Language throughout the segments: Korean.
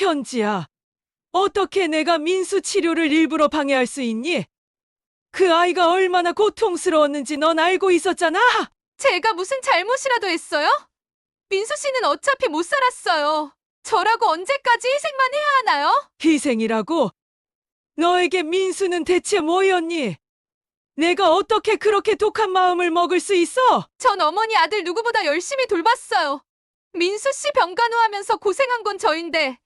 현지야, 어떻게 내가 민수 치료를 일부러 방해할 수 있니? 그 아이가 얼마나 고통스러웠는지 넌 알고 있었잖아? 제가 무슨 잘못이라도 했어요? 민수 씨는 어차피 못 살았어요. 저라고 언제까지 희생만 해야 하나요? 희생이라고? 너에게 민수는 대체 뭐였니? 내가 어떻게 그렇게 독한 마음을 먹을 수 있어? 전 어머니 아들 누구보다 열심히 돌봤어요. 민수 씨 병간호하면서 고생한 건 저인데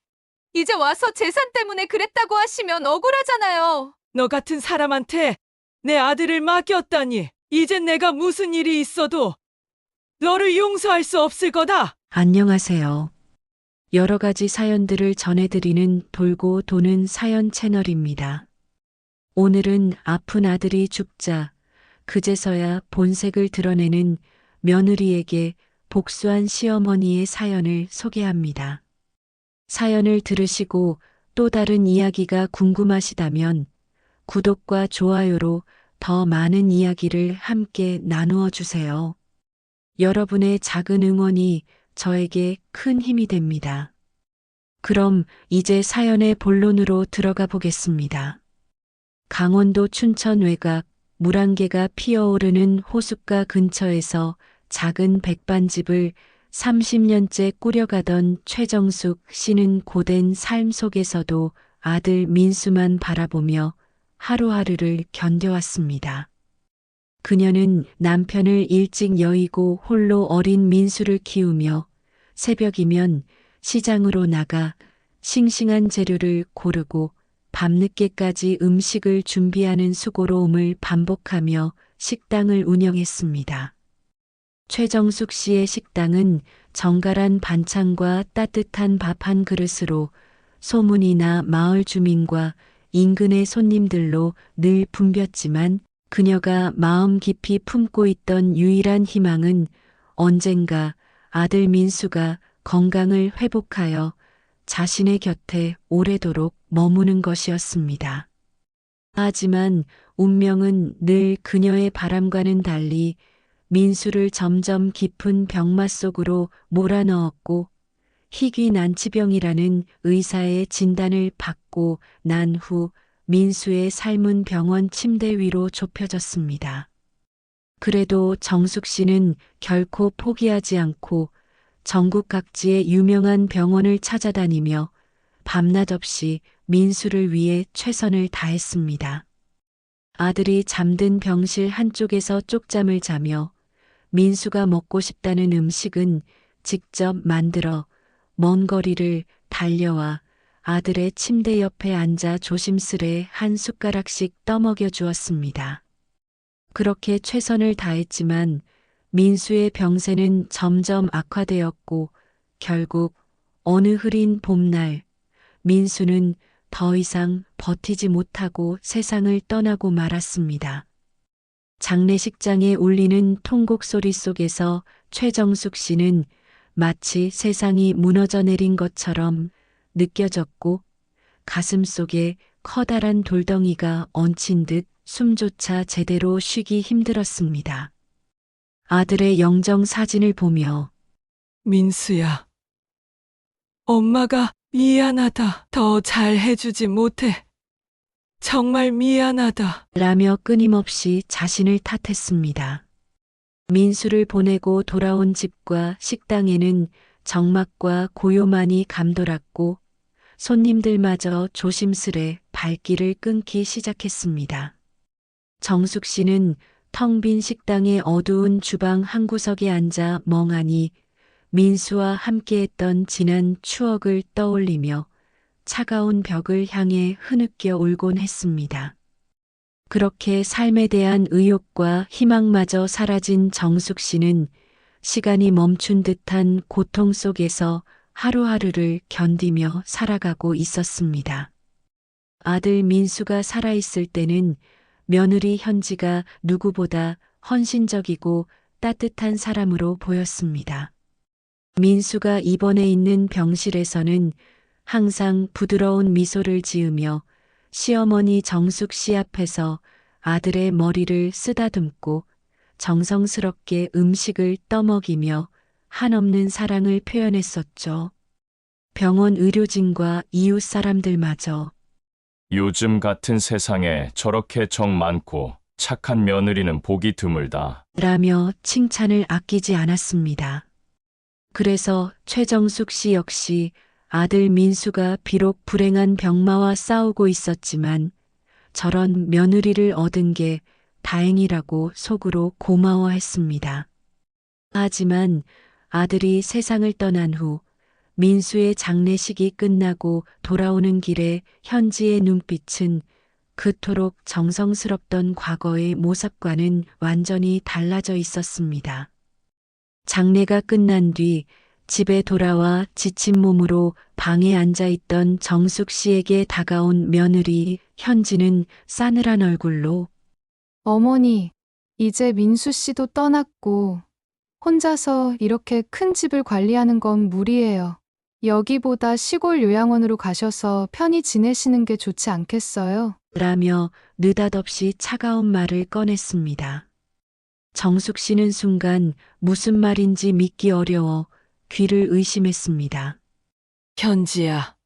이제 와서 재산 때문에 그랬다고 하시면 억울하잖아요. 너 같은 사람한테 내 아들을 맡겼다니. 이젠 내가 무슨 일이 있어도 너를 용서할 수 없을 거다. 안녕하세요. 여러 가지 사연들을 전해드리는 돌고 도는 사연 채널입니다. 오늘은 아픈 아들이 죽자 그제서야 본색을 드러내는 며느리에게 복수한 시어머니의 사연을 소개합니다. 사연을 들으시고 또 다른 이야기가 궁금하시다면 구독과 좋아요로 더 많은 이야기를 함께 나누어 주세요. 여러분의 작은 응원이 저에게 큰 힘이 됩니다. 그럼 이제 사연의 본론으로 들어가 보겠습니다. 강원도 춘천 외곽 물안개가 피어오르는 호숫가 근처에서 작은 백반집을 30년째 꾸려가던 최정숙 씨는 고된 삶 속에서도 아들 민수만 바라보며 하루하루를 견뎌왔습니다. 그녀는 남편을 일찍 여의고 홀로 어린 민수를 키우며 새벽이면 시장으로 나가 싱싱한 재료를 고르고 밤늦게까지 음식을 준비하는 수고로움을 반복하며 식당을 운영했습니다. 최정숙 씨의 식당은 정갈한 반찬과 따뜻한 밥 한 그릇으로 소문이 나 마을 주민과 인근의 손님들로 늘 붐볐지만 그녀가 마음 깊이 품고 있던 유일한 희망은 언젠가 아들 민수가 건강을 회복하여 자신의 곁에 오래도록 머무는 것이었습니다. 하지만 운명은 늘 그녀의 바람과는 달리 민수를 점점 깊은 병마 속으로 몰아넣었고 희귀 난치병이라는 의사의 진단을 받고 난 후 민수의 삶은 병원 침대 위로 좁혀졌습니다. 그래도 정숙 씨는 결코 포기하지 않고 전국 각지의 유명한 병원을 찾아다니며 밤낮 없이 민수를 위해 최선을 다했습니다. 아들이 잠든 병실 한쪽에서 쪽잠을 자며 민수가 먹고 싶다는 음식은 직접 만들어 먼 거리를 달려와 아들의 침대 옆에 앉아 조심스레 한 숟가락씩 떠먹여 주었습니다. 그렇게 최선을 다했지만 민수의 병세는 점점 악화되었고 결국 어느 흐린 봄날 민수는 더 이상 버티지 못하고 세상을 떠나고 말았습니다. 장례식장에 울리는 통곡 소리 속에서 최정숙 씨는 마치 세상이 무너져 내린 것처럼 느껴졌고 가슴 속에 커다란 돌덩이가 얹힌 듯 숨조차 제대로 쉬기 힘들었습니다. 아들의 영정 사진을 보며 민수야, 엄마가 미안하다. 더 잘 해주지 못해. 정말 미안하다. 라며 끊임없이 자신을 탓했습니다. 민수를 보내고 돌아온 집과 식당에는 적막과 고요만이 감돌았고 손님들마저 조심스레 발길을 끊기 시작했습니다. 정숙 씨는 텅 빈 식당의 어두운 주방 한 구석에 앉아 멍하니 민수와 함께했던 지난 추억을 떠올리며 차가운 벽을 향해 흐느껴 울곤 했습니다. 그렇게 삶에 대한 의욕과 희망마저 사라진 정숙 씨는 시간이 멈춘 듯한 고통 속에서 하루하루를 견디며 살아가고 있었습니다. 아들 민수가 살아있을 때는 며느리 현지가 누구보다 헌신적이고 따뜻한 사람으로 보였습니다. 민수가 입원해 있는 병실에서는 항상 부드러운 미소를 지으며 시어머니 정숙 씨 앞에서 아들의 머리를 쓰다듬고 정성스럽게 음식을 떠먹이며 한없는 사랑을 표현했었죠. 병원 의료진과 이웃 사람들마저 요즘 같은 세상에 저렇게 정 많고 착한 며느리는 보기 드물다. 라며 칭찬을 아끼지 않았습니다. 그래서 최정숙 씨 역시 아들 민수가 비록 불행한 병마와 싸우고 있었지만 저런 며느리를 얻은 게 다행이라고 속으로 고마워했습니다. 하지만 아들이 세상을 떠난 후 민수의 장례식이 끝나고 돌아오는 길에 현지의 눈빛은 그토록 정성스럽던 과거의 모습과는 완전히 달라져 있었습니다. 장례가 끝난 뒤 집에 돌아와 지친 몸으로 방에 앉아 있던 정숙 씨에게 다가온 며느리 현지는 싸늘한 얼굴로 어머니, 이제 민수 씨도 떠났고 혼자서 이렇게 큰 집을 관리하는 건 무리예요. 여기보다 시골 요양원으로 가셔서 편히 지내시는 게 좋지 않겠어요? 라며 느닷없이 차가운 말을 꺼냈습니다. 정숙 씨는 순간 무슨 말인지 믿기 어려워 귀를 의심했습니다. 현지야,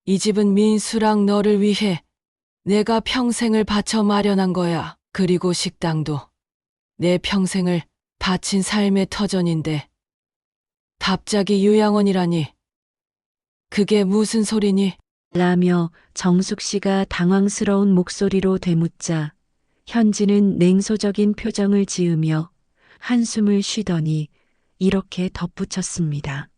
이 집은 민수랑 너를 위해 내가 평생을 바쳐 마련한 거야. 그리고 식당도 내 평생을 바친 삶의 터전인데 갑자기 요양원이라니. 그게 무슨 소리니? 라며 정숙 씨가 당황스러운 목소리로 되묻자 현지는 냉소적인 표정을 지으며 한숨을 쉬더니 이렇게 덧붙였습니다.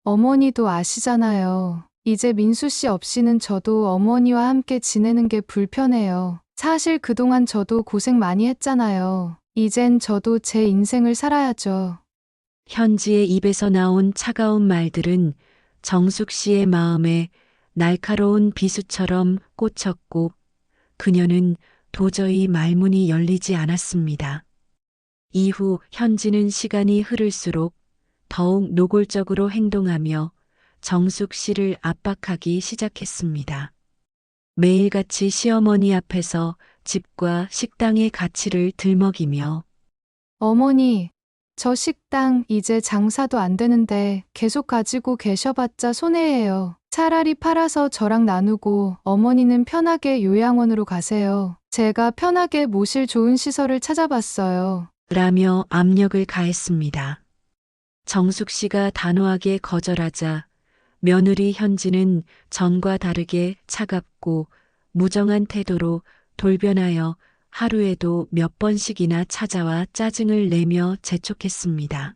어머니도 아시잖아요. 이제 민수 씨 없이는 저도 어머니와 함께 지내는 게 불편해요. 사실 그동안 저도 고생 많이 했잖아요. 이젠 저도 제 인생을 살아야죠. 현지의 입에서 나온 차가운 말들은 정숙 씨의 마음에 날카로운 비수처럼 꽂혔고 그녀는 도저히 말문이 열리지 않았습니다. 이후 현지는 시간이 흐를수록 더욱 노골적으로 행동하며 정숙 씨를 압박하기 시작했습니다. 매일같이 시어머니 앞에서 집과 식당의 가치를 들먹이며 어머니, 저 식당 이제 장사도 안 되는데 계속 가지고 계셔봤자 손해예요. 차라리 팔아서 저랑 나누고 어머니는 편하게 요양원으로 가세요. 제가 편하게 모실 좋은 시설을 찾아봤어요. 라며 압력을 가했습니다. 정숙 씨가 단호하게 거절하자 며느리 현지는 전과 다르게 차갑고 무정한 태도로 돌변하여 하루에도 몇 번씩이나 찾아와 짜증을 내며 재촉했습니다.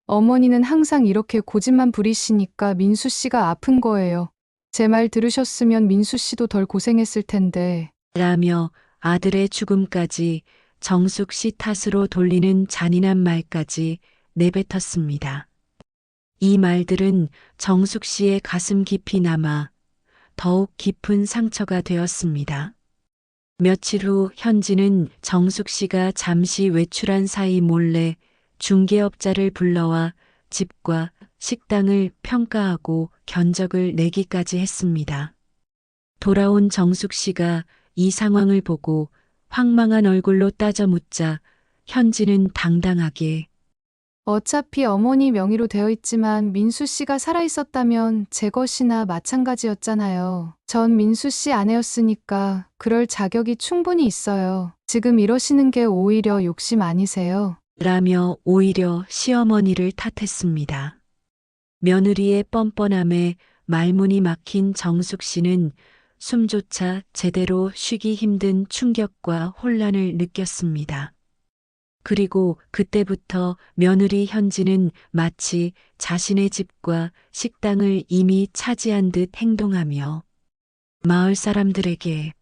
어머니는 항상 이렇게 고집만 부리시니까 민수 씨가 아픈 거예요. 제 말 들으셨으면 민수 씨도 덜 고생했을 텐데. 라며 아들의 죽음까지 정숙 씨 탓으로 돌리는 잔인한 말까지 내뱉었습니다. 이 말들은 정숙 씨의 가슴 깊이 남아 더욱 깊은 상처가 되었습니다. 며칠 후 현지는 정숙 씨가 잠시 외출한 사이 몰래 중개업자를 불러와 집과 식당을 평가하고 견적을 내기까지 했습니다. 돌아온 정숙 씨가 이 상황을 보고 황망한 얼굴로 따져 묻자 현지는 당당하게 어차피 어머니 명의로 되어 있지만 민수 씨가 살아있었다면 제 것이나 마찬가지였잖아요. 전 민수 씨 아내였으니까 그럴 자격이 충분히 있어요. 지금 이러시는 게 오히려 욕심 아니세요? 라며 오히려 시어머니를 탓했습니다. 며느리의 뻔뻔함에 말문이 막힌 정숙 씨는 숨조차 제대로 쉬기 힘든 충격과 혼란을 느꼈습니다. 그리고 그때부터 며느리 현지는 마치 자신의 집과 식당을 이미 차지한 듯 행동하며 마을 사람들에게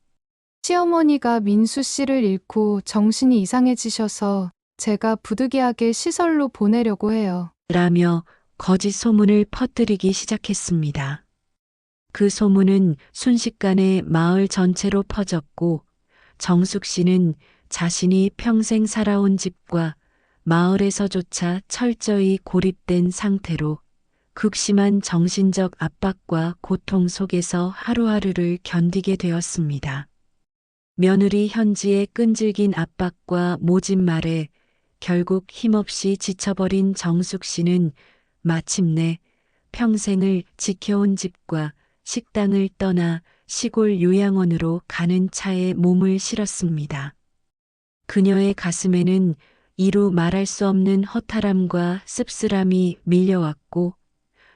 시어머니가 민수 씨를 잃고 정신이 이상해지셔서 제가 부득이하게 시설로 보내려고 해요. 라며 거짓 소문을 퍼뜨리기 시작했습니다. 그 소문은 순식간에 마을 전체로 퍼졌고 정숙 씨는 자신이 평생 살아온 집과 마을에서조차 철저히 고립된 상태로 극심한 정신적 압박과 고통 속에서 하루하루를 견디게 되었습니다. 며느리 현지의 끈질긴 압박과 모진 말에 결국 힘없이 지쳐버린 정숙 씨는 마침내 평생을 지켜온 집과 식당을 떠나 시골 요양원으로 가는 차에 몸을 실었습니다. 그녀의 가슴에는 이루 말할 수 없는 허탈함과 씁쓸함이 밀려왔고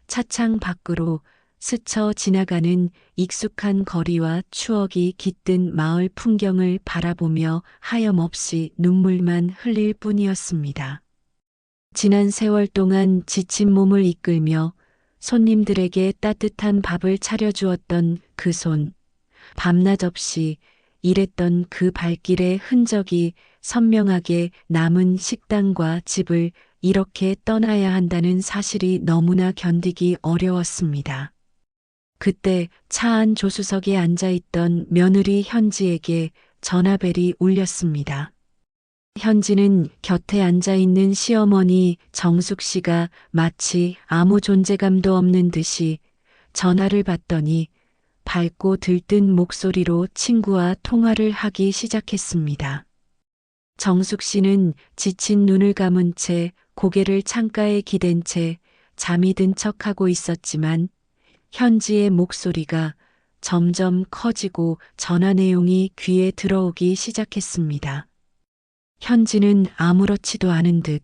차창 밖으로 스쳐 지나가는 익숙한 거리와 추억이 깃든 마을 풍경을 바라보며 하염없이 눈물만 흘릴 뿐이었습니다. 지난 세월 동안 지친 몸을 이끌며 손님들에게 따뜻한 밥을 차려주었던 그 손, 밤낮 없이 일했던 그 발길의 흔적이 선명하게 남은 식당과 집을 이렇게 떠나야 한다는 사실이 너무나 견디기 어려웠습니다. 그때 차 안 조수석에 앉아있던 며느리 현지에게 전화벨이 울렸습니다. 현지는 곁에 앉아있는 시어머니 정숙 씨가 마치 아무 존재감도 없는 듯이 전화를 받더니 밝고 들뜬 목소리로 친구와 통화를 하기 시작했습니다. 정숙 씨는 지친 눈을 감은 채 고개를 창가에 기댄 채 잠이 든 척하고 있었지만 현지의 목소리가 점점 커지고 전화 내용이 귀에 들어오기 시작했습니다. 현지는 아무렇지도 않은 듯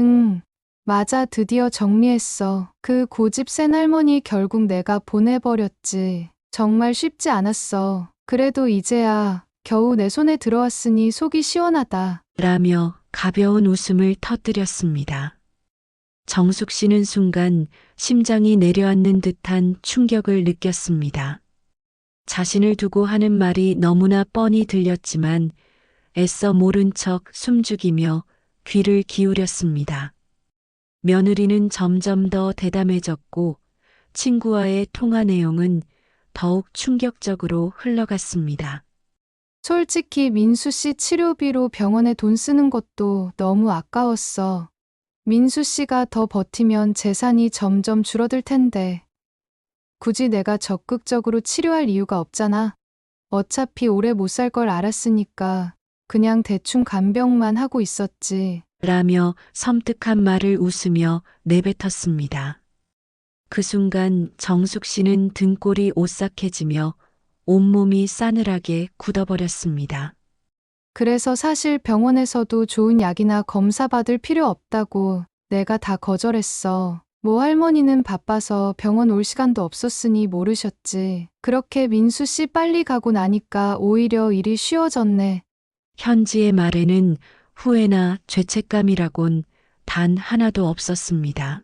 응, 맞아. 드디어 정리했어. 그 고집 센 할머니 결국 내가 보내버렸지. 정말 쉽지 않았어. 그래도 이제야 겨우 내 손에 들어왔으니 속이 시원하다. 라며 가벼운 웃음을 터뜨렸습니다. 정숙 씨는 순간 심장이 내려앉는 듯한 충격을 느꼈습니다. 자신을 두고 하는 말이 너무나 뻔히 들렸지만 애써 모른 척 숨죽이며 귀를 기울였습니다. 며느리는 점점 더 대담해졌고 친구와의 통화 내용은 더욱 충격적으로 흘러갔습니다. 솔직히 민수 씨 치료비로 병원에 돈 쓰는 것도 너무 아까웠어. 민수 씨가 더 버티면 재산이 점점 줄어들 텐데. 굳이 내가 적극적으로 치료할 이유가 없잖아. 어차피 오래 못 살 걸 알았으니까 그냥 대충 간병만 하고 있었지. 라며 섬뜩한 말을 웃으며 내뱉었습니다. 그 순간 정숙 씨는 등골이 오싹해지며 온몸이 싸늘하게 굳어버렸습니다. 그래서 사실 병원에서도 좋은 약이나 검사 받을 필요 없다고 내가 다 거절했어. 뭐 할머니는 바빠서 병원 올 시간도 없었으니 모르셨지. 그렇게 민수 씨 빨리 가고 나니까 오히려 일이 쉬워졌네. 현지의 말에는 후회나 죄책감이라곤 단 하나도 없었습니다.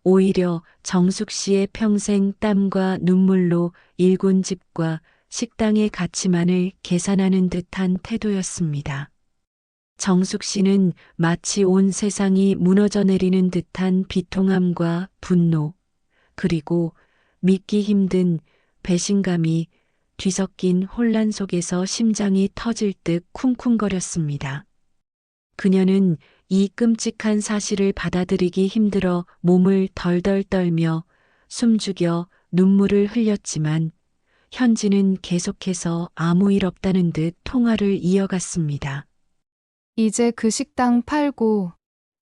오히려 정숙 씨의 평생 땀과 눈물로 일군 집과 식당의 가치만을 계산하는 듯한 태도였습니다. 정숙 씨는 마치 온 세상이 무너져 내리는 듯한 비통함과 분노, 그리고 믿기 힘든 배신감이 뒤섞인 혼란 속에서 심장이 터질 듯 쿵쿵거렸습니다. 그녀는 이 끔찍한 사실을 받아들이기 힘들어 몸을 덜덜 떨며 숨죽여 눈물을 흘렸지만 현지는 계속해서 아무 일 없다는 듯 통화를 이어갔습니다. 이제 그 식당 팔고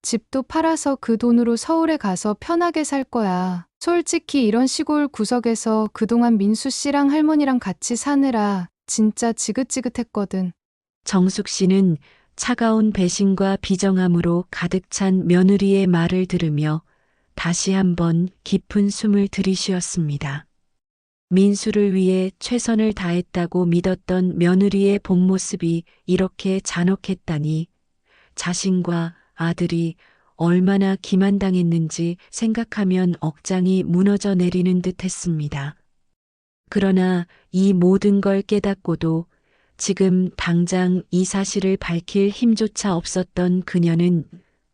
집도 팔아서 그 돈으로 서울에 가서 편하게 살 거야. 솔직히 이런 시골 구석에서 그동안 민수 씨랑 할머니랑 같이 사느라 진짜 지긋지긋했거든. 정숙 씨는 차가운 배신과 비정함으로 가득 찬 며느리의 말을 들으며 다시 한번 깊은 숨을 들이쉬었습니다. 민수를 위해 최선을 다했다고 믿었던 며느리의 본 모습이 이렇게 잔혹했다니 자신과 아들이 얼마나 기만당했는지 생각하면 억장이 무너져 내리는 듯 했습니다. 그러나 이 모든 걸 깨닫고도 지금 당장 이 사실을 밝힐 힘조차 없었던 그녀는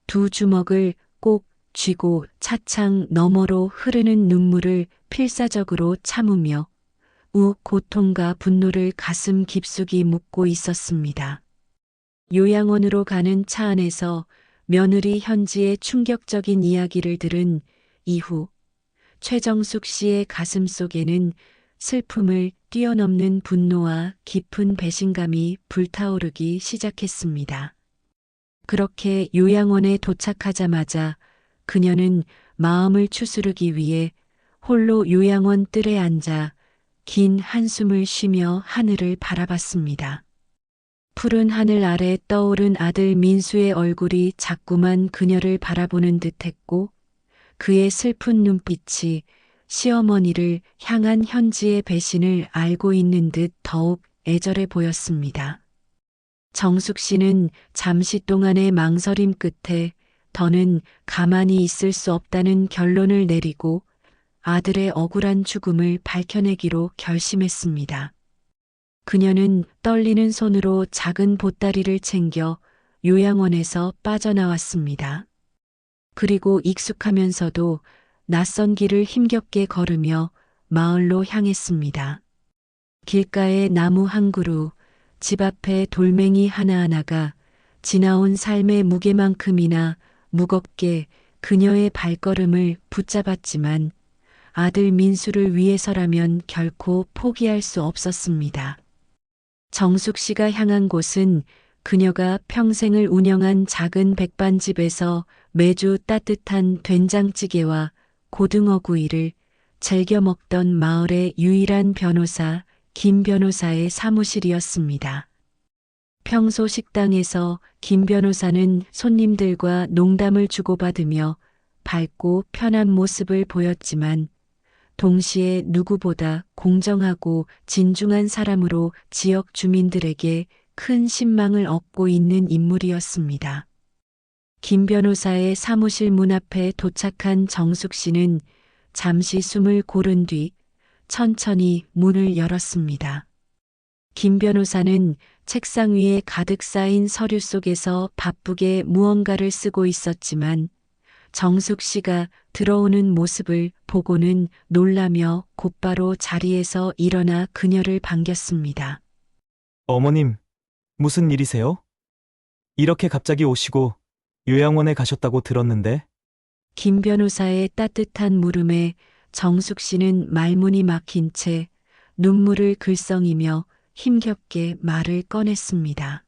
두 주먹을 꼭 쥐고 차창 너머로 흐르는 눈물을 필사적으로 참으며 고통과 분노를 가슴 깊숙이 묻고 있었습니다. 요양원으로 가는 차 안에서 며느리 현지의 충격적인 이야기를 들은 이후 최정숙 씨의 가슴 속에는 슬픔을 뛰어넘는 분노와 깊은 배신감이 불타오르기 시작했습니다. 그렇게 요양원에 도착하자마자 그녀는 마음을 추스르기 위해 홀로 요양원 뜰에 앉아 긴 한숨을 쉬며 하늘을 바라봤습니다. 푸른 하늘 아래 떠오른 아들 민수의 얼굴이 자꾸만 그녀를 바라보는 듯했고 그의 슬픈 눈빛이 시어머니를 향한 현지의 배신을 알고 있는 듯 더욱 애절해 보였습니다. 정숙 씨는 잠시 동안의 망설임 끝에 더는 가만히 있을 수 없다는 결론을 내리고 아들의 억울한 죽음을 밝혀내기로 결심했습니다. 그녀는 떨리는 손으로 작은 보따리를 챙겨 요양원에서 빠져나왔습니다. 그리고 익숙하면서도 낯선 길을 힘겹게 걸으며 마을로 향했습니다. 길가의 나무 한 그루, 집 앞에 돌멩이 하나하나가 지나온 삶의 무게만큼이나 무겁게 그녀의 발걸음을 붙잡았지만 아들 민수를 위해서라면 결코 포기할 수 없었습니다. 정숙 씨가 향한 곳은 그녀가 평생을 운영한 작은 백반집에서 매주 따뜻한 된장찌개와 고등어구이를 즐겨 먹던 마을의 유일한 변호사 김 변호사의 사무실이었습니다. 평소 식당에서 김 변호사는 손님들과 농담을 주고받으며 밝고 편한 모습을 보였지만 동시에 누구보다 공정하고 진중한 사람으로 지역 주민들에게 큰 신망을 얻고 있는 인물이었습니다. 김 변호사의 사무실 문 앞에 도착한 정숙 씨는 잠시 숨을 고른 뒤 천천히 문을 열었습니다. 김 변호사는 책상 위에 가득 쌓인 서류 속에서 바쁘게 무언가를 쓰고 있었지만 정숙 씨가 들어오는 모습을 보고는 놀라며 곧바로 자리에서 일어나 그녀를 반겼습니다. 어머님, 무슨 일이세요? 이렇게 갑자기 오시고 요양원에 가셨다고 들었는데. 김 변호사의 따뜻한 물음에 정숙 씨는 말문이 막힌 채 눈물을 글썽이며 힘겹게 말을 꺼냈습니다.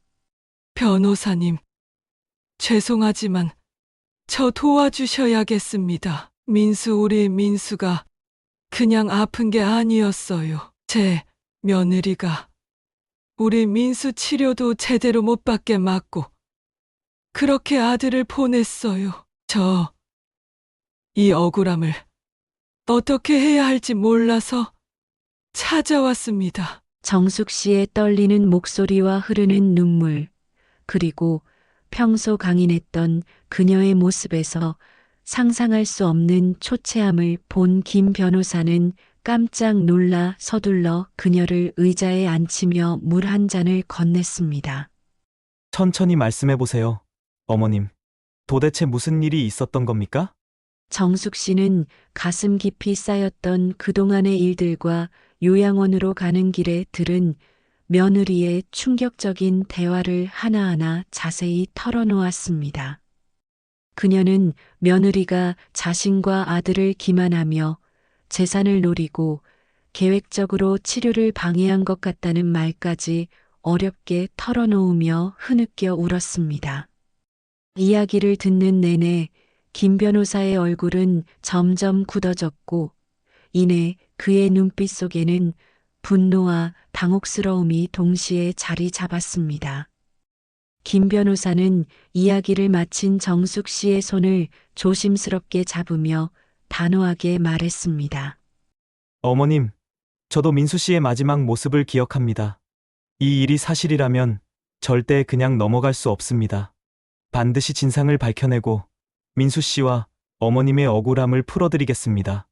변호사님, 죄송하지만 저 도와주셔야겠습니다. 우리 민수가 그냥 아픈 게 아니었어요. 제 며느리가 우리 민수 치료도 제대로 못 받게 막고 그렇게 아들을 보냈어요. 이 억울함을 어떻게 해야 할지 몰라서 찾아왔습니다. 정숙 씨의 떨리는 목소리와 흐르는 눈물, 그리고 평소 강인했던 그녀의 모습에서 상상할 수 없는 초췌함을 본 김 변호사는 깜짝 놀라 서둘러 그녀를 의자에 앉히며 물 한 잔을 건넸습니다. 천천히 말씀해 보세요, 어머님. 도대체 무슨 일이 있었던 겁니까? 정숙 씨는 가슴 깊이 쌓였던 그동안의 일들과 요양원으로 가는 길에 들은 며느리의 충격적인 대화를 하나하나 자세히 털어놓았습니다. 그녀는 며느리가 자신과 아들을 기만하며 재산을 노리고 계획적으로 치료를 방해한 것 같다는 말까지 어렵게 털어놓으며 흐느껴 울었습니다. 이야기를 듣는 내내 김 변호사의 얼굴은 점점 굳어졌고 이내 그의 눈빛 속에는 분노와 당혹스러움이 동시에 자리 잡았습니다. 김 변호사는 이야기를 마친 정숙 씨의 손을 조심스럽게 잡으며 단호하게 말했습니다. 어머님, 저도 민수 씨의 마지막 모습을 기억합니다. 이 일이 사실이라면 절대 그냥 넘어갈 수 없습니다. 반드시 진상을 밝혀내고 민수 씨와 어머님의 억울함을 풀어드리겠습니다.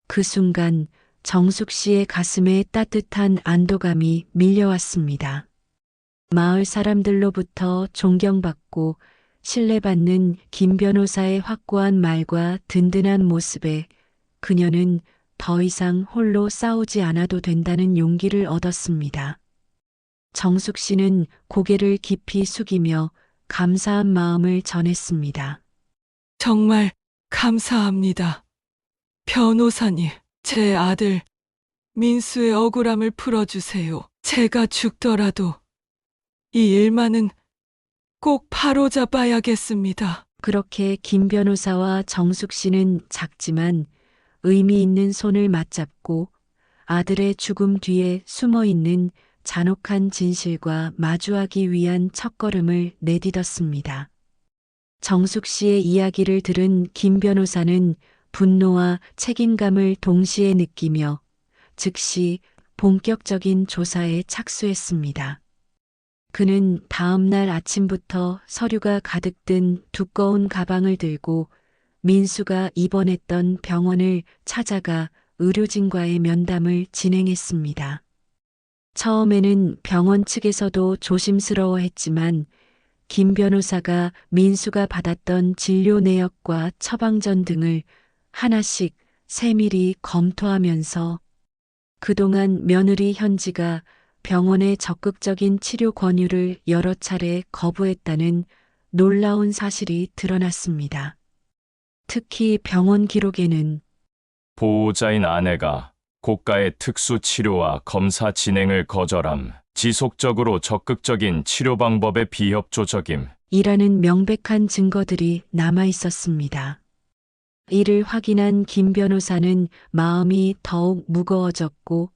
그 순간 정숙 씨의 가슴에 따뜻한 안도감이 밀려왔습니다. 마을 사람들로부터 존경받고 신뢰받는 김 변호사의 확고한 말과 든든한 모습에 그녀는 더 이상 홀로 싸우지 않아도 된다는 용기를 얻었습니다. 정숙 씨는 고개를 깊이 숙이며 감사한 마음을 전했습니다. 정말 감사합니다. 변호사님, 제 아들 민수의 억울함을 풀어주세요. 제가 죽더라도 이 일만은 꼭 바로잡아야겠습니다. 그렇게 김 변호사와 정숙 씨는 작지만 의미 있는 손을 맞잡고 아들의 죽음 뒤에 숨어 있는 잔혹한 진실과 마주하기 위한 첫걸음을 내딛었습니다. 정숙 씨의 이야기를 들은 김 변호사는 분노와 책임감을 동시에 느끼며 즉시 본격적인 조사에 착수했습니다. 그는 다음 날 아침부터 서류가 가득 든 두꺼운 가방을 들고 민수가 입원했던 병원을 찾아가 의료진과의 면담을 진행했습니다. 처음에는 병원 측에서도 조심스러워했지만 김 변호사가 민수가 받았던 진료 내역과 처방전 등을 하나씩 세밀히 검토하면서 그동안 며느리 현지가 병원의 적극적인 치료 권유를 여러 차례 거부했다는 놀라운 사실이 드러났습니다. 특히 병원 기록에는 보호자인 아내가 고가의 특수 치료와 검사 진행을 거절함, 지속적으로 적극적인 치료 방법의 비협조적임, 이라는 명백한 증거들이 남아 있었습니다. 이를 확인한 김 변호사는 마음이 더욱 무거워졌고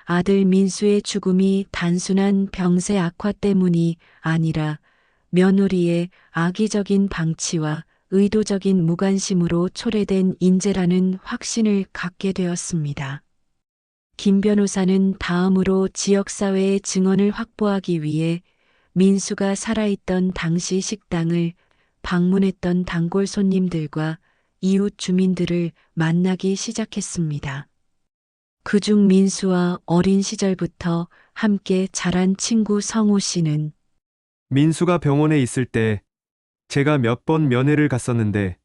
아들 민수의 죽음이 단순한 병세 악화 때문이 아니라 며느리의 악의적인 방치와 의도적인 무관심으로 초래된 인재라는 확신을 갖게 되었습니다. 김 변호사는 다음으로 지역사회의 증언을 확보하기 위해 민수가 살아있던 당시 식당을 방문했던 단골 손님들과 이웃 주민들을 만나기 시작했습니다. 그중 민수와 어린 시절부터 함께 자란 친구 성호 씨는 민수가 병원에 있을 때 제가 몇 번 면회를 갔었는데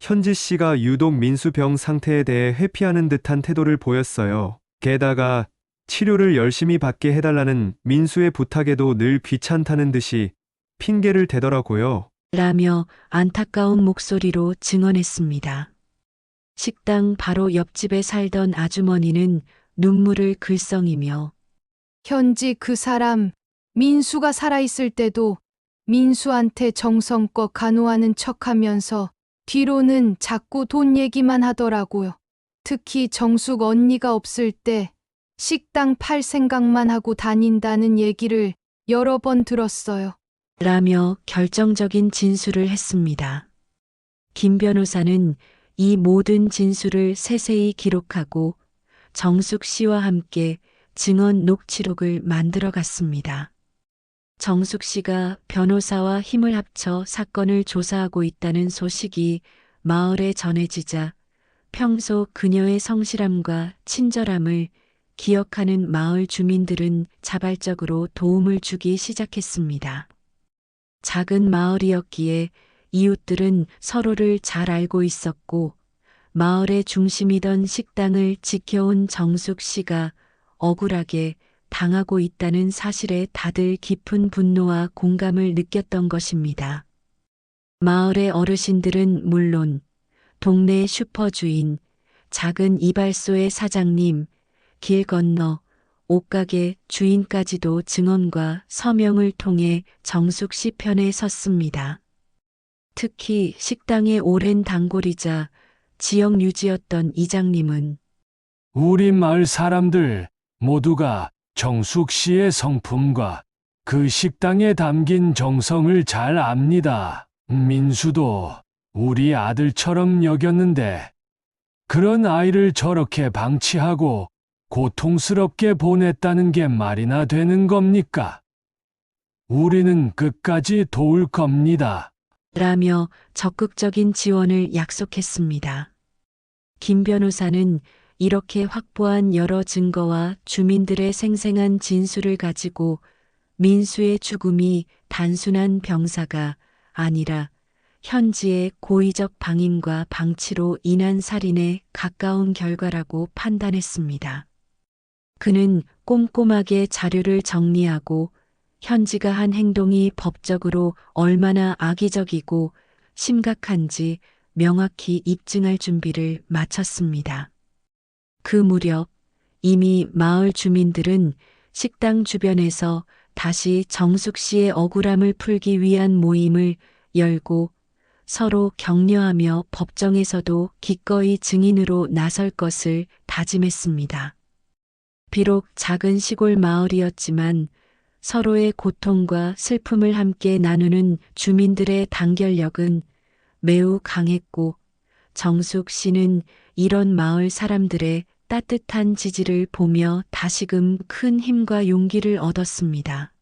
현지 씨가 유독 민수 병 상태에 대해 회피하는 듯한 태도를 보였어요. 게다가 치료를 열심히 받게 해달라는 민수의 부탁에도 늘 귀찮다는 듯이 핑계를 대더라고요. 라며 안타까운 목소리로 증언했습니다. 식당 바로 옆집에 살던 아주머니는 눈물을 글썽이며 현지 그 사람 민수가 살아있을 때도 민수한테 정성껏 간호하는 척하면서 뒤로는 자꾸 돈 얘기만 하더라고요. 특히 정숙 언니가 없을 때 식당 팔 생각만 하고 다닌다는 얘기를 여러 번 들었어요. 라며 결정적인 진술을 했습니다. 김 변호사는 이 모든 진술을 세세히 기록하고 정숙 씨와 함께 증언 녹취록을 만들어 갔습니다. 정숙 씨가 변호사와 힘을 합쳐 사건을 조사하고 있다는 소식이 마을에 전해지자 평소 그녀의 성실함과 친절함을 기억하는 마을 주민들은 자발적으로 도움을 주기 시작했습니다. 작은 마을이었기에 이웃들은 서로를 잘 알고 있었고 마을의 중심이던 식당을 지켜온 정숙 씨가 억울하게 당하고 있다는 사실에 다들 깊은 분노와 공감을 느꼈던 것입니다. 마을의 어르신들은 물론 동네 슈퍼 주인, 작은 이발소의 사장님, 길 건너 옷가게 주인까지도 증언과 서명을 통해 정숙 씨 편에 섰습니다. 특히 식당의 오랜 단골이자 지역 유지였던 이장님은 우리 마을 사람들 모두가 정숙 씨의 성품과 그 식당에 담긴 정성을 잘 압니다. 민수도 우리 아들처럼 여겼는데 그런 아이를 저렇게 방치하고 고통스럽게 보냈다는 게 말이나 되는 겁니까? 우리는 끝까지 도울 겁니다. 라며 적극적인 지원을 약속했습니다. 김 변호사는 이렇게 확보한 여러 증거와 주민들의 생생한 진술을 가지고 민수의 죽음이 단순한 병사가 아니라 현지의 고의적 방임과 방치로 인한 살인에 가까운 결과라고 판단했습니다. 그는 꼼꼼하게 자료를 정리하고 현지가 한 행동이 법적으로 얼마나 악의적이고 심각한지 명확히 입증할 준비를 마쳤습니다. 그 무렵 이미 마을 주민들은 식당 주변에서 다시 정숙 씨의 억울함을 풀기 위한 모임을 열고 서로 격려하며 법정에서도 기꺼이 증인으로 나설 것을 다짐했습니다. 비록 작은 시골 마을이었지만 서로의 고통과 슬픔을 함께 나누는 주민들의 단결력은 매우 강했고 정숙 씨는 이런 마을 사람들의 따뜻한 지지를 보며 다시금 큰 힘과 용기를 얻었습니다.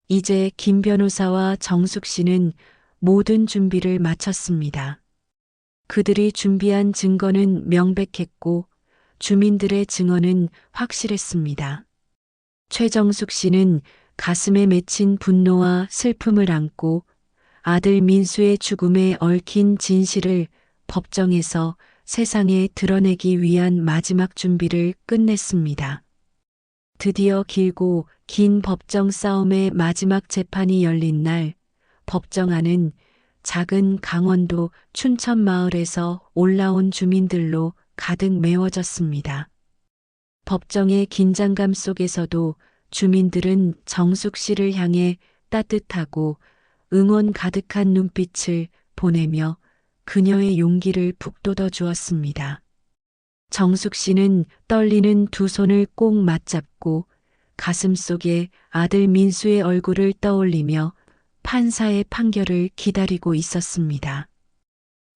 이제 김 변호사와 정숙 씨는 모든 준비를 마쳤습니다. 그들이 준비한 증거는 명백했고 주민들의 증언은 확실했습니다. 최정숙 씨는 가슴에 맺힌 분노와 슬픔을 안고 아들 민수의 죽음에 얽힌 진실을 법정에서 세상에 드러내기 위한 마지막 준비를 끝냈습니다. 드디어 길고 긴 법정 싸움의 마지막 재판이 열린 날, 법정 안은 작은 강원도 춘천 마을에서 올라온 주민들로 가득 메워졌습니다. 법정의 긴장감 속에서도 주민들은 정숙 씨를 향해 따뜻하고 응원 가득한 눈빛을 보내며 그녀의 용기를 북돋워 주었습니다. 정숙 씨는 떨리는 두 손을 꼭 맞잡고 가슴 속에 아들 민수의 얼굴을 떠올리며 판사의 판결을 기다리고 있었습니다.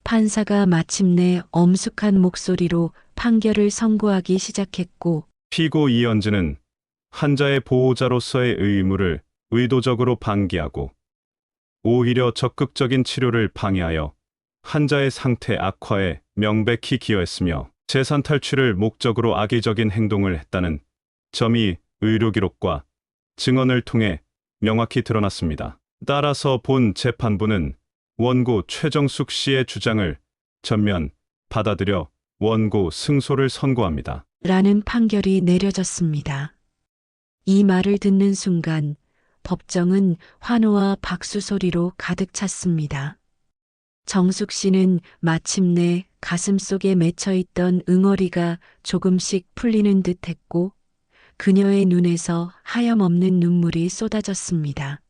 판사가 마침내 엄숙한 목소리로 판결을 선고하기 시작했고, 피고 이현진은 환자의 보호자로서의 의무를 의도적으로 방기하고 오히려 적극적인 치료를 방해하여 환자의 상태 악화에 명백히 기여했으며 재산 탈취를 목적으로 악의적인 행동을 했다는 점이 의료기록과 증언을 통해 명확히 드러났습니다. 따라서 본 재판부는 원고 최정숙 씨의 주장을 전면 받아들여 원고 승소를 선고합니다. 라는 판결이 내려졌습니다. 이 말을 듣는 순간 법정은 환호와 박수 소리로 가득 찼습니다. 정숙 씨는 마침내 가슴 속에 맺혀있던 응어리가 조금씩 풀리는 듯 했고 그녀의 눈에서 하염없는 눈물이 쏟아졌습니다.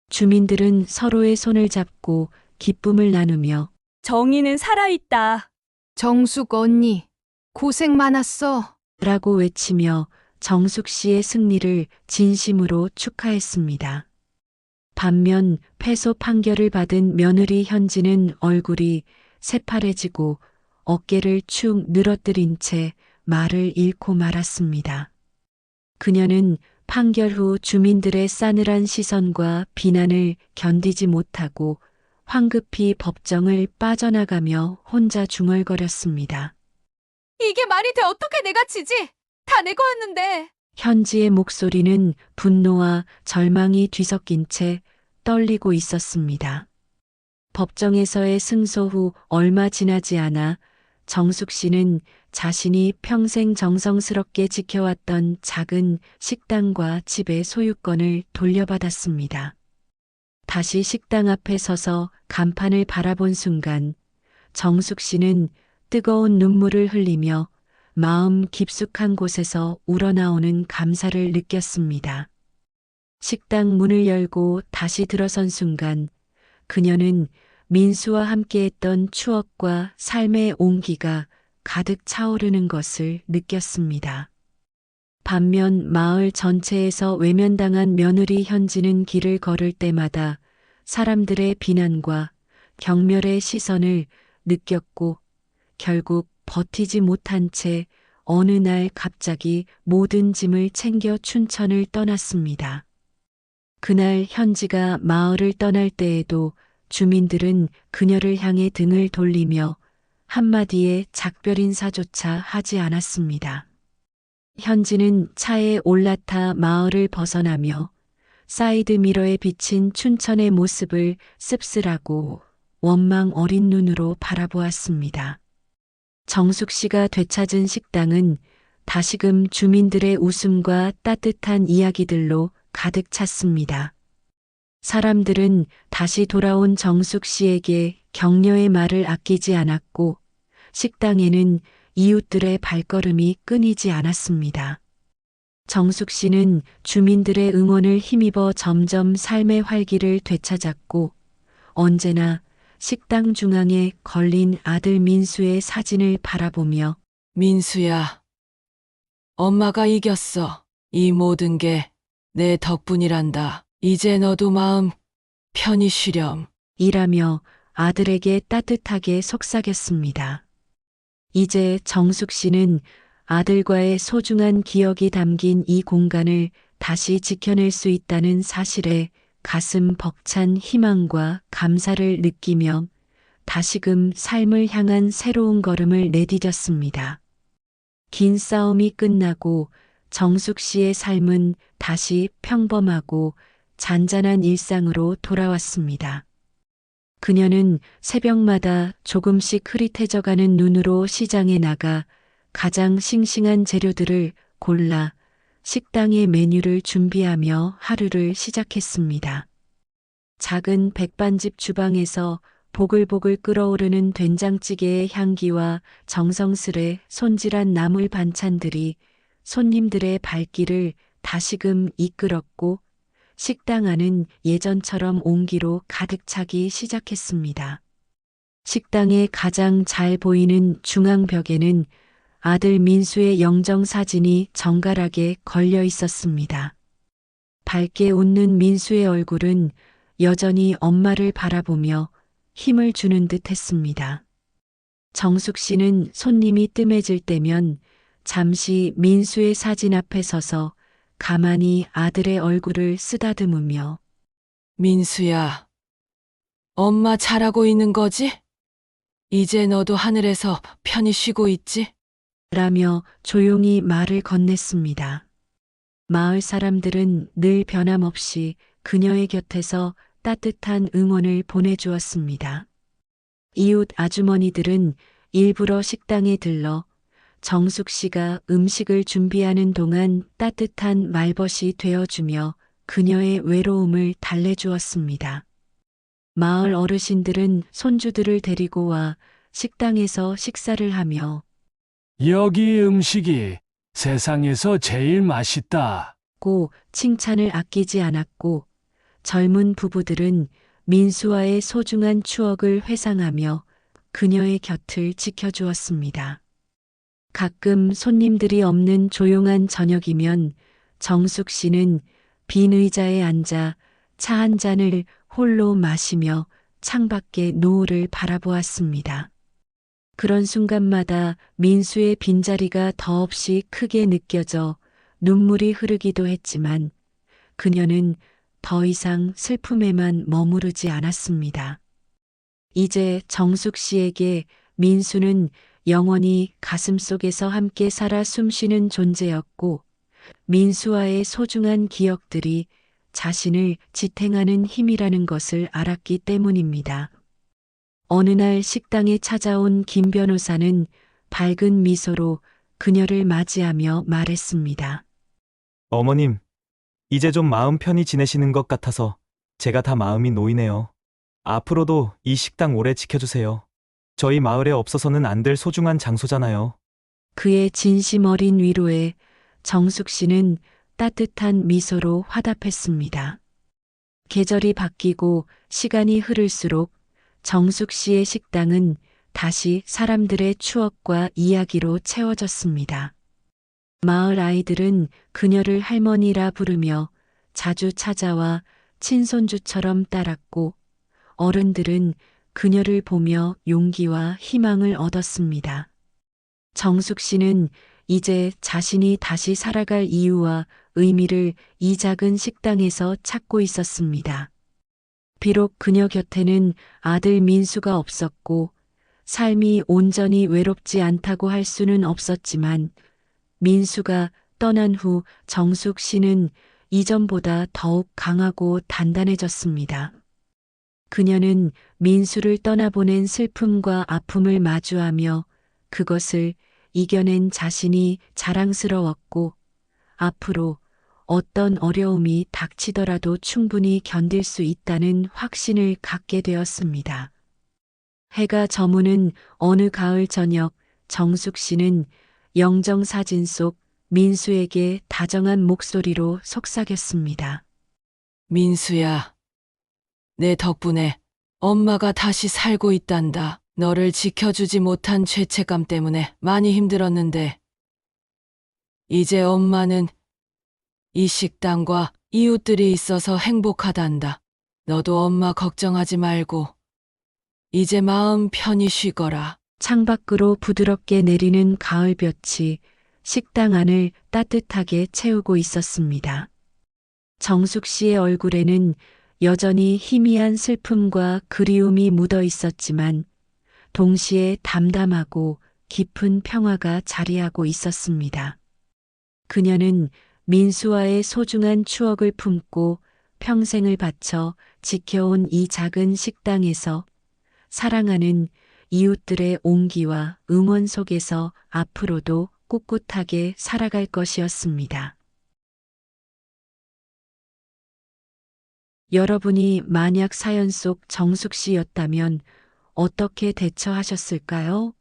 주민들은 서로의 손을 잡고 기쁨을 나누며 정의는 살아있다. 정숙 언니, 고생 많았어. 라고 외치며 정숙 씨의 승리를 진심으로 축하했습니다. 반면 패소 판결을 받은 며느리 현지는 얼굴이 새파래지고 어깨를 축 늘어뜨린 채 말을 잃고 말았습니다. 그녀는 판결 후 주민들의 싸늘한 시선과 비난을 견디지 못하고 황급히 법정을 빠져나가며 혼자 중얼거렸습니다. 이게 말이 돼 어떻게 내가 지지? 다 내 거였는데. 현지의 목소리는 분노와 절망이 뒤섞인 채 떨리고 있었습니다. 법정에서의 승소 후 얼마 지나지 않아 정숙 씨는 자신이 평생 정성스럽게 지켜왔던 작은 식당과 집의 소유권을 돌려받았습니다. 다시 식당 앞에 서서 간판을 바라본 순간 정숙 씨는 뜨거운 눈물을 흘리며 마음 깊숙한 곳에서 우러나오는 감사를 느꼈습니다. 식당 문을 열고 다시 들어선 순간 그녀는 민수와 함께했던 추억과 삶의 온기가 가득 차오르는 것을 느꼈습니다. 반면 마을 전체에서 외면당한 며느리 현지는 길을 걸을 때마다 사람들의 비난과 경멸의 시선을 느꼈고 결국 버티지 못한 채 어느 날 갑자기 모든 짐을 챙겨 춘천을 떠났습니다. 그날 현지가 마을을 떠날 때에도 주민들은 그녀를 향해 등을 돌리며 한마디의 작별 인사조차 하지 않았습니다. 현지는 차에 올라타 마을을 벗어나며 사이드미러에 비친 춘천의 모습을 씁쓸하고 원망 어린 눈으로 바라보았습니다. 정숙 씨가 되찾은 식당은 다시금 주민들의 웃음과 따뜻한 이야기들로 가득 찼습니다. 사람들은 다시 돌아온 정숙 씨에게 격려의 말을 아끼지 않았고 식당에는 이웃들의 발걸음이 끊이지 않았습니다. 정숙 씨는 주민들의 응원을 힘입어 점점 삶의 활기를 되찾았고 언제나 식당 중앙에 걸린 아들 민수의 사진을 바라보며 민수야, 엄마가 이겼어. 이 모든 게 내 덕분이란다. 이제 너도 마음 편히 쉬렴. 일하며 아들에게 따뜻하게 속삭였습니다. 이제 정숙 씨는 아들과의 소중한 기억이 담긴 이 공간을 다시 지켜낼 수 있다는 사실에 가슴 벅찬 희망과 감사를 느끼며 다시금 삶을 향한 새로운 걸음을 내디뎠습니다. 긴 싸움이 끝나고 정숙 씨의 삶은 다시 평범하고 잔잔한 일상으로 돌아왔습니다. 그녀는 새벽마다 조금씩 흐릿해져가는 눈으로 시장에 나가 가장 싱싱한 재료들을 골라 식당의 메뉴를 준비하며 하루를 시작했습니다. 작은 백반집 주방에서 보글보글 끓어오르는 된장찌개의 향기와 정성스레 손질한 나물 반찬들이 손님들의 발길을 다시금 이끌었고 식당 안은 예전처럼 온기로 가득 차기 시작했습니다. 식당의 가장 잘 보이는 중앙벽에는 아들 민수의 영정 사진이 정갈하게 걸려 있었습니다. 밝게 웃는 민수의 얼굴은 여전히 엄마를 바라보며 힘을 주는 듯 했습니다. 정숙 씨는 손님이 뜸해질 때면 잠시 민수의 사진 앞에 서서 가만히 아들의 얼굴을 쓰다듬으며 민수야, 엄마 잘하고 있는 거지? 이제 너도 하늘에서 편히 쉬고 있지? 라며 조용히 말을 건넸습니다. 마을 사람들은 늘 변함없이 그녀의 곁에서 따뜻한 응원을 보내주었습니다. 이웃 아주머니들은 일부러 식당에 들러 정숙 씨가 음식을 준비하는 동안 따뜻한 말벗이 되어주며 그녀의 외로움을 달래주었습니다. 마을 어르신들은 손주들을 데리고 와 식당에서 식사를 하며 여기 음식이 세상에서 제일 맛있다. 고 칭찬을 아끼지 않았고 젊은 부부들은 민수와의 소중한 추억을 회상하며 그녀의 곁을 지켜주었습니다. 가끔 손님들이 없는 조용한 저녁이면 정숙 씨는 빈 의자에 앉아 차 한 잔을 홀로 마시며 창밖의 노을을 바라보았습니다. 그런 순간마다 민수의 빈자리가 더없이 크게 느껴져 눈물이 흐르기도 했지만 그녀는 더 이상 슬픔에만 머무르지 않았습니다. 이제 정숙 씨에게 민수는 영원히 가슴속에서 함께 살아 숨쉬는 존재였고 민수와의 소중한 기억들이 자신을 지탱하는 힘이라는 것을 알았기 때문입니다. 어느 날 식당에 찾아온 김 변호사는 밝은 미소로 그녀를 맞이하며 말했습니다. 어머님, 이제 좀 마음 편히 지내시는 것 같아서 제가 다 마음이 놓이네요. 앞으로도 이 식당 오래 지켜주세요. 저희 마을에 없어서는 안 될 소중한 장소잖아요. 그의 진심 어린 위로에 정숙 씨는 따뜻한 미소로 화답했습니다. 계절이 바뀌고 시간이 흐를수록 정숙 씨의 식당은 다시 사람들의 추억과 이야기로 채워졌습니다. 마을 아이들은 그녀를 할머니라 부르며 자주 찾아와 친손주처럼 따랐고 어른들은 그녀를 보며 용기와 희망을 얻었습니다. 정숙 씨는 이제 자신이 다시 살아갈 이유와 의미를 이 작은 식당에서 찾고 있었습니다. 비록 그녀 곁에는 아들 민수가 없었고 삶이 온전히 외롭지 않다고 할 수는 없었지만 민수가 떠난 후 정숙 씨는 이전보다 더욱 강하고 단단해졌습니다. 그녀는 민수를 떠나보낸 슬픔과 아픔을 마주하며 그것을 이겨낸 자신이 자랑스러웠고 앞으로 어떤 어려움이 닥치더라도 충분히 견딜 수 있다는 확신을 갖게 되었습니다. 해가 저무는 어느 가을 저녁 정숙 씨는 영정 사진 속 민수에게 다정한 목소리로 속삭였습니다. 민수야, 내 덕분에 엄마가 다시 살고 있단다. 너를 지켜주지 못한 죄책감 때문에 많이 힘들었는데, 이제 엄마는 이 식당과 이웃들이 있어서 행복하단다. 너도 엄마 걱정하지 말고, 이제 마음 편히 쉬거라. 창밖으로 부드럽게 내리는 가을볕이 식당 안을 따뜻하게 채우고 있었습니다. 정숙 씨의 얼굴에는 여전히 희미한 슬픔과 그리움이 묻어 있었지만 동시에 담담하고 깊은 평화가 자리하고 있었습니다. 그녀는 민수와의 소중한 추억을 품고 평생을 바쳐 지켜온 이 작은 식당에서 사랑하는 이웃들의 온기와 응원 속에서 앞으로도 꿋꿋하게 살아갈 것이었습니다. 여러분이 만약 사연 속 정숙 씨였다면 어떻게 대처하셨을까요?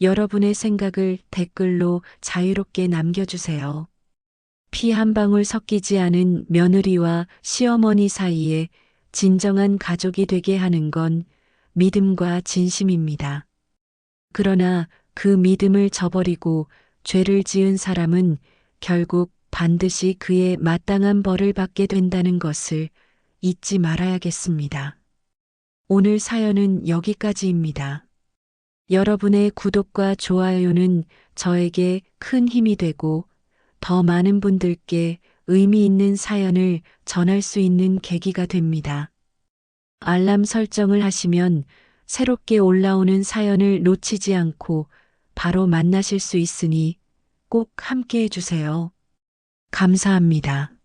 여러분의 생각을 댓글로 자유롭게 남겨주세요. 피 한 방울 섞이지 않은 며느리와 시어머니 사이에 진정한 가족이 되게 하는 건 믿음과 진심입니다. 그러나 그 믿음을 저버리고 죄를 지은 사람은 결국 반드시 그의 마땅한 벌을 받게 된다는 것을 잊지 말아야겠습니다. 오늘 사연은 여기까지입니다. 여러분의 구독과 좋아요는 저에게 큰 힘이 되고 더 많은 분들께 의미 있는 사연을 전할 수 있는 계기가 됩니다. 알람 설정을 하시면 새롭게 올라오는 사연을 놓치지 않고 바로 만나실 수 있으니 꼭 함께 해주세요. 감사합니다.